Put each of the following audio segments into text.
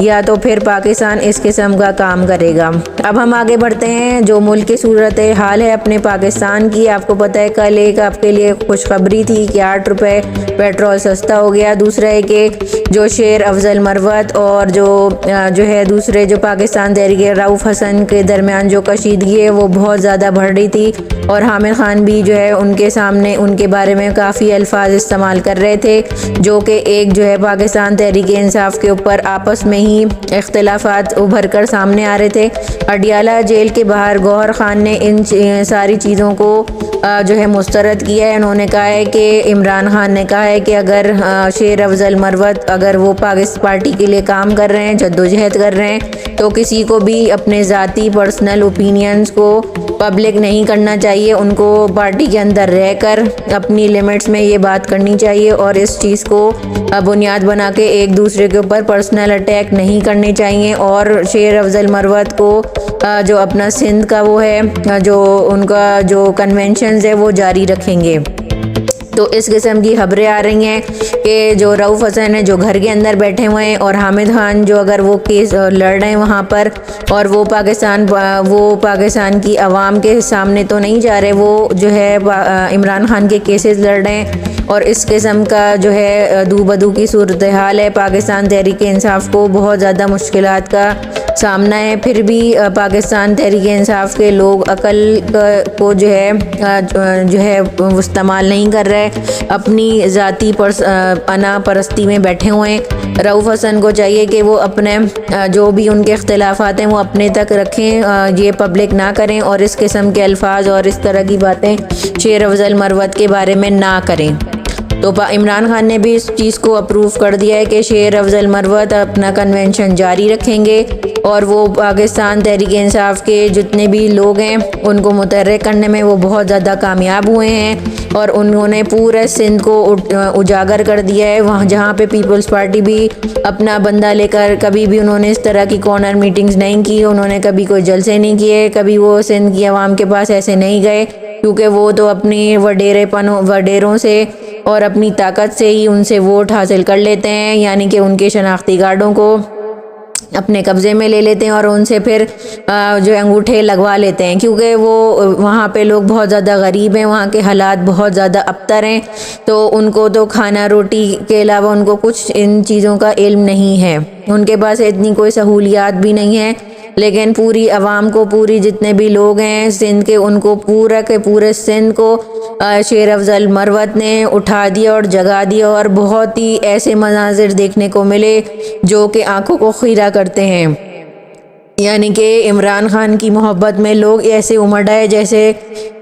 یا تو پھر پاکستان اس قسم کا کام کرے گا۔ اب ہم آگے بڑھتے ہیں۔ جو ملک کی صورت حال ہے اپنے پاکستان کی، آپ کو پتہ ہے کل ایک آپ کے لیے خوشخبری تھی کہ 8 روپے پیٹرول سستا ہو گیا۔ دوسرا ہے کہ جو شیر افضل مروت اور جو ہے دوسرے جو پاکستان تحریک رؤف حسن کے درمیان جو کشیدگی ہے وہ بہت زیادہ بڑھ رہی تھی، اور حامد خان بھی جو ہے ان کے سامنے ان کے بارے میں کافی الفاظ استعمال کر رہے تھے، جو کہ ایک جو ہے پاکستان تحریک انصاف کے اوپر آپس میں ہی اختلافات ابھر کر سامنے آ رہے تھے۔ اڈیالہ جیل کے باہر گوہر خان نے ان ساری چیزوں کو جو ہے مسترد کیا ہے۔ انہوں نے کہا ہے کہ عمران خان نے کہا ہے کہ اگر شیر افضل مروت اگر وہ پاکستان پارٹی کے لیے کام کر رہے ہیں، جدوجہد کر رہے ہیں، تو کسی کو بھی اپنے ذاتی پرسنل اوپینینز کو پبلک نہیں کرنا چاہیے۔ ان کو پارٹی کے اندر رہ کر اپنی لیمٹس میں یہ بات کرنی چاہیے، اور اس چیز کو بنیاد بنا کے ایک دوسرے کے اوپر پرسنل اٹیک نہیں کرنے چاہیے۔ اور شیر افضل مروت کو جو اپنا سندھ کا وہ ہے جو ان کا جو کنونشنز ہے وہ جاری رکھیں گے۔ تو اس قسم کی خبریں آ رہی ہیں کہ جو رؤف حسن ہے جو گھر کے اندر بیٹھے ہوئے ہیں، اور حامد خان جو اگر وہ کیس لڑ رہے ہیں وہاں پر، اور وہ پاکستان کی عوام کے سامنے تو نہیں جا رہے، وہ جو ہے عمران خان کے کیسز لڑ رہے ہیں، اور اس قسم کا جو ہے دو بدو کی صورتحال ہے۔ پاکستان تحریک انصاف کو بہت زیادہ مشکلات کا سامنا ہے، پھر بھی پاکستان تحریک انصاف کے لوگ عقل کو جو ہے استعمال نہیں کر رہے، اپنی ذاتی انا پرستی میں بیٹھے ہوئے ہیں۔ رؤف حسن کو چاہیے کہ وہ اپنے جو بھی ان کے اختلافات ہیں وہ اپنے تک رکھیں، یہ پبلک نہ کریں، اور اس قسم کے الفاظ اور اس طرح کی باتیں شیر افضل مروت کے بارے میں نہ کریں۔ تو عمران خان نے بھی اس چیز کو اپروو کر دیا ہے کہ شیر افضل مروت اپنا کنونشن جاری رکھیں گے، اور وہ پاکستان تحریک انصاف کے جتنے بھی لوگ ہیں ان کو متحرک کرنے میں وہ بہت زیادہ کامیاب ہوئے ہیں، اور انہوں نے پورے سندھ کو اجاگر کر دیا ہے۔ وہاں جہاں پہ پیپلز پارٹی بھی اپنا بندہ لے کر کبھی بھی انہوں نے اس طرح کی کارنر میٹنگز نہیں کی، انہوں نے کبھی کوئی جلسے نہیں کیے، کبھی وہ سندھ کی عوام کے پاس ایسے نہیں گئے، کیونکہ وہ تو اپنی وڈیروں سے اور اپنی طاقت سے ہی ان سے ووٹ حاصل کر لیتے ہیں، یعنی کہ ان کے شناختی کارڈوں کو اپنے قبضے میں لے لیتے ہیں اور ان سے پھر جو انگوٹھے لگوا لیتے ہیں، کیونکہ وہ وہاں پہ لوگ بہت زیادہ غریب ہیں، وہاں کے حالات بہت زیادہ ابتر ہیں، تو ان کو تو کھانا روٹی کے علاوہ ان کو کچھ ان چیزوں کا علم نہیں ہے، ان کے پاس اتنی کوئی سہولیات بھی نہیں ہیں۔ لیکن پوری عوام کو، پوری جتنے بھی لوگ ہیں سندھ کے، ان کو پورے سندھ کو شیر افضل مروت نے اٹھا دیا اور جگا دیا، اور بہت ہی ایسے مناظر دیکھنے کو ملے جو کہ آنکھوں کو خیرہ کرتے ہیں۔ یعنی کہ عمران خان کی محبت میں لوگ ایسے امڑ آئے جیسے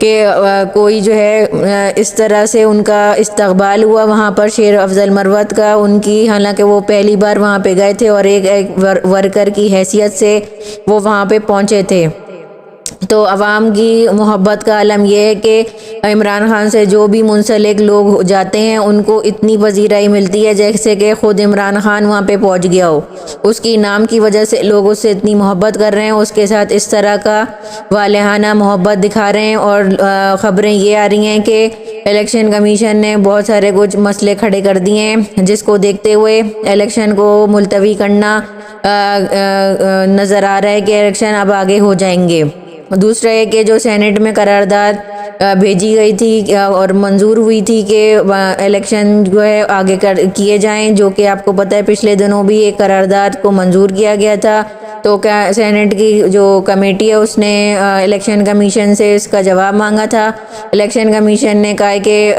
کہ کوئی جو ہے اس طرح سے ان کا استقبال ہوا وہاں پر شیر افضل مروت کا، ان کی، حالانکہ وہ پہلی بار وہاں پہ گئے تھے اور ایک ورکر کی حیثیت سے وہ وہاں پہ پہنچے تھے۔ تو عوام کی محبت کا عالم یہ ہے کہ عمران خان سے جو بھی منسلک لوگ جاتے ہیں ان کو اتنی پذیرائی ملتی ہے جیسے کہ خود عمران خان وہاں پہ پہنچ گیا ہو، اس کی نام کی وجہ سے لوگ اس سے اتنی محبت کر رہے ہیں، اس کے ساتھ اس طرح کا والہانہ محبت دکھا رہے ہیں۔ اور خبریں یہ آ رہی ہیں کہ الیکشن کمیشن نے بہت سارے کچھ مسئلے کھڑے کر دیے ہیں، جس کو دیکھتے ہوئے الیکشن کو ملتوی کرنا نظر آ رہا ہے کہ الیکشن اب آگے ہو جائیں گے۔ دوسرا ہے کہ جو سینٹ میں قرارداد بھیجی گئی تھی اور منظور ہوئی تھی کہ الیکشن جو ہے آگے کیے جائیں، جو کہ آپ کو پتہ ہے پچھلے دنوں بھی ایک قرارداد کو منظور کیا گیا تھا، تو سینٹ کی جو کمیٹی ہے اس نے الیکشن کمیشن سے اس کا جواب مانگا تھا۔ الیکشن کمیشن نے کہا کہ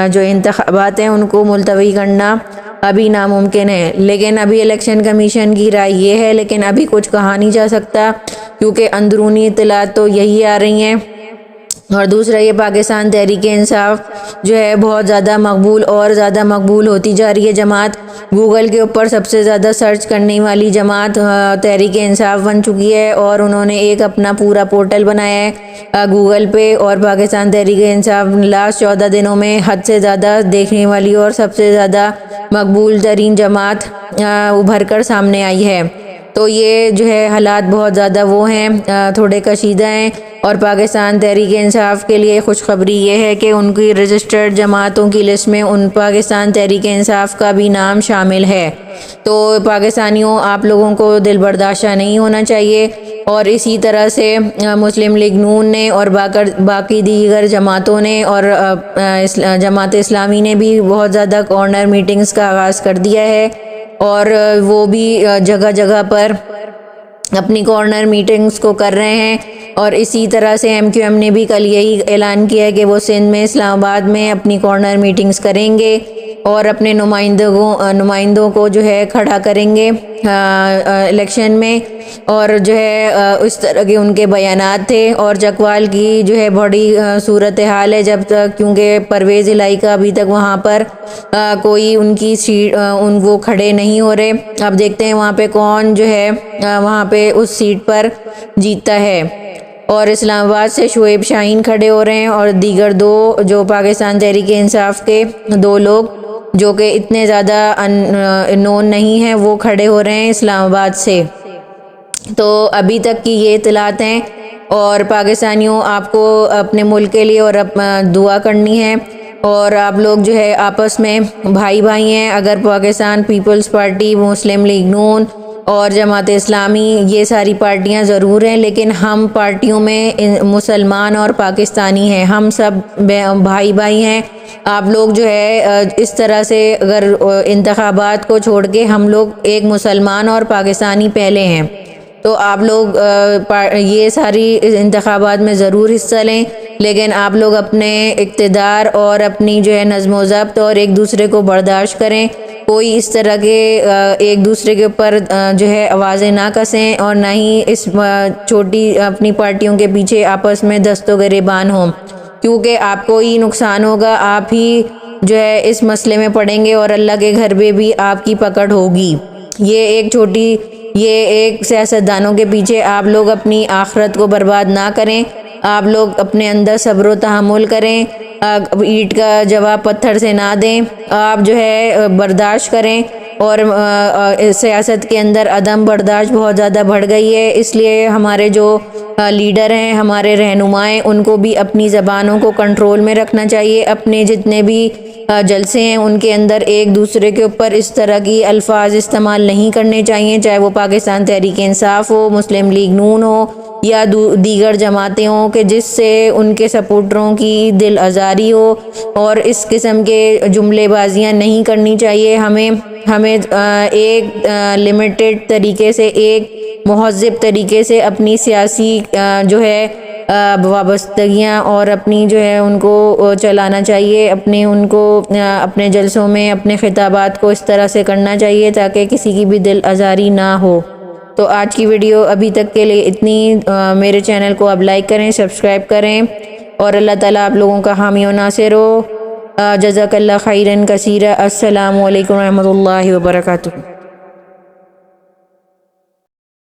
جو انتخابات ہیں ان کو ملتوی کرنا ابھی ناممکن ہے، لیکن ابھی الیکشن کمیشن کی رائے یہ ہے، لیکن ابھی کچھ کہا نہیں جا سکتا کیونکہ اندرونی اطلاعات تو یہی آ رہی ہیں۔ اور دوسرا یہ پاکستان تحریک انصاف جو ہے بہت زیادہ مقبول اور زیادہ مقبول ہوتی جا رہی ہے جماعت، گوگل کے اوپر سب سے زیادہ سرچ کرنے والی جماعت تحریک انصاف بن چکی ہے، اور انہوں نے ایک اپنا پورا پورٹل بنایا ہے گوگل پہ، اور پاکستان تحریک انصاف لاسٹ 14 دنوں میں حد سے زیادہ دیکھنے والی اور سب سے زیادہ مقبول ترین جماعت ابھر کر سامنے آئی ہے۔ تو یہ جو ہے حالات بہت زیادہ وہ ہیں، تھوڑے کشیدہ ہیں، اور پاکستان تحریک انصاف کے لیے خوشخبری یہ ہے کہ ان کی رجسٹرڈ جماعتوں کی لسٹ میں پاکستان تحریک انصاف کا بھی نام شامل ہے۔ تو پاکستانیوں، آپ لوگوں کو دل برداشتہ نہیں ہونا چاہیے، اور اسی طرح سے مسلم لیگ نون نے اور باقی دیگر جماعتوں نے اور جماعت اسلامی نے بھی بہت زیادہ کارنر میٹنگز کا آغاز کر دیا ہے، اور وہ بھی جگہ جگہ پر اپنی کارنر میٹنگز کو کر رہے ہیں۔ اور اسی طرح سے MQM نے بھی کل یہی اعلان کیا ہے کہ وہ سندھ میں اسلام آباد میں اپنی کارنر میٹنگز کریں گے اور اپنے نمائندوں کو جو ہے کھڑا کریں گے الیکشن میں، اور جو ہے اس طرح کے ان کے بیانات تھے۔ اور چکوال کی جو ہے بڑی صورتحال ہے جب تک، کیونکہ پرویز الہی کا ابھی تک وہاں پر کوئی ان کی سیٹ وہ کھڑے نہیں ہو رہے۔ اب دیکھتے ہیں وہاں پہ کون جو ہے وہاں پہ اس سیٹ پر جیتتا ہے۔ اور اسلام آباد سے شعیب شاہین کھڑے ہو رہے ہیں، اور دیگر دو جو پاکستان تحریک انصاف کے دو لوگ جو کہ اتنے زیادہ نون نہیں ہیں، وہ کھڑے ہو رہے ہیں اسلام آباد سے۔ تو ابھی تک کی یہ اطلاعات ہیں، اور پاکستانیوں، آپ کو اپنے ملک کے لیے اور دعا کرنی ہے، اور آپ لوگ جو ہے آپس میں بھائی بھائی ہیں۔ اگر پاکستان پیپلز پارٹی، مسلم لیگ نون اور جماعت اسلامی، یہ ساری پارٹیاں ضرور ہیں، لیکن ہم پارٹیوں میں مسلمان اور پاکستانی ہیں، ہم سب بھائی بھائی ہیں۔ آپ لوگ جو ہے اس طرح سے اگر انتخابات کو چھوڑ کے ہم لوگ ایک مسلمان اور پاکستانی پہلے ہیں، تو آپ لوگ یہ ساری انتخابات میں ضرور حصہ لیں، لیکن آپ لوگ اپنے اقتدار اور اپنی جو ہے نظم و ضبط اور ایک دوسرے کو برداشت کریں۔ کوئی اس طرح کے ایک دوسرے کے اوپر جو ہے آوازیں نہ کسیں، اور نہ ہی اس چھوٹی اپنی پارٹیوں کے پیچھے آپس میں دست و گریبان ہوں، کیونکہ آپ کو ہی نقصان ہوگا، آپ ہی جو ہے اس مسئلے میں پڑیں گے، اور اللہ کے گھر میں بھی آپ کی پکڑ ہوگی۔ یہ ایک سیاستدانوں کے پیچھے آپ لوگ اپنی آخرت کو برباد نہ کریں، آپ لوگ اپنے اندر صبر و تحمل کریں، اینٹ کا جواب پتھر سے نہ دیں، آپ جو ہے برداشت کریں۔ اور سیاست کے اندر عدم برداشت بہت زیادہ بڑھ گئی ہے، اس لیے ہمارے جو لیڈر ہیں، ہمارے رہنمائیں، ان کو بھی اپنی زبانوں کو کنٹرول میں رکھنا چاہیے۔ اپنے جتنے بھی جلسے ہیں ان کے اندر ایک دوسرے کے اوپر اس طرح کی الفاظ استعمال نہیں کرنے چاہیے، چاہے وہ پاکستان تحریک انصاف ہو، مسلم لیگ نون ہو یا دیگر جماعتیں ہوں، کہ جس سے ان کے سپورٹروں کی دل آزاری ہو، اور اس قسم کے جملے بازیاں نہیں کرنی چاہیے۔ ہمیں ایک لمیٹڈ طریقے سے، ایک مہذب طریقے سے اپنی سیاسی جو ہے وابستگیاں اور اپنی جو ہے ان کو چلانا چاہیے، اپنے جلسوں میں اپنے خطابات کو اس طرح سے کرنا چاہیے تاکہ کسی کی بھی دل آزاری نہ ہو۔ تو آج کی ویڈیو ابھی تک کے لیے اتنی۔ میرے چینل کو اب لائک کریں، سبسکرائب کریں، اور اللہ تعالیٰ آپ لوگوں کا حامی و ناصر ہو۔ جزاک اللہ خیرن کثیرا۔ السلام علیکم ورحمۃ اللہ وبرکاتہ۔